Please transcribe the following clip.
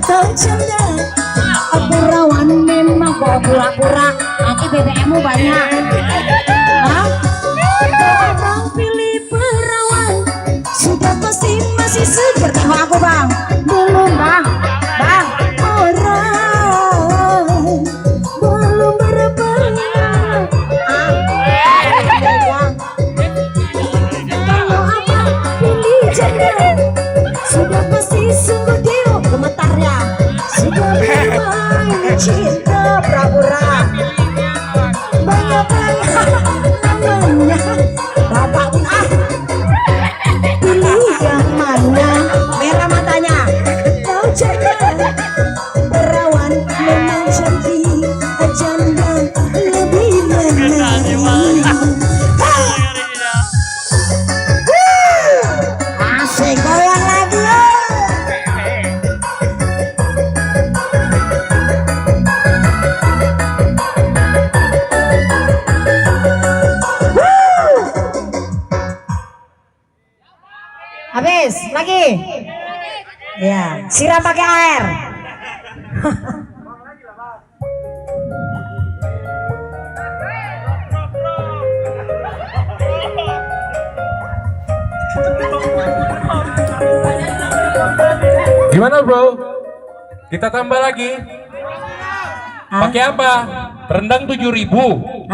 atau canda. Perawan memang bawa pura-pura. Nanti BBM-mu banyak. Hah? Orang pilih perawan sudah pasti masih seger. Tengok aku bang. Belum bang. Bang. Orang belum berperiak. Kalau abang pilih janda sudah pasti sungguh dia gemetarnya. Sudah bermain cinta pura-pura. Banyak namanya bapak pun pilih yang mana. Merah matanya. Kau janda perawan memang cantik, janda lebih menarik. Asik goyang lagi. Habis lagi. Ya, siram pakai air. Gimana bro? Kita tambah lagi. Pakai apa? Rendang 7.000.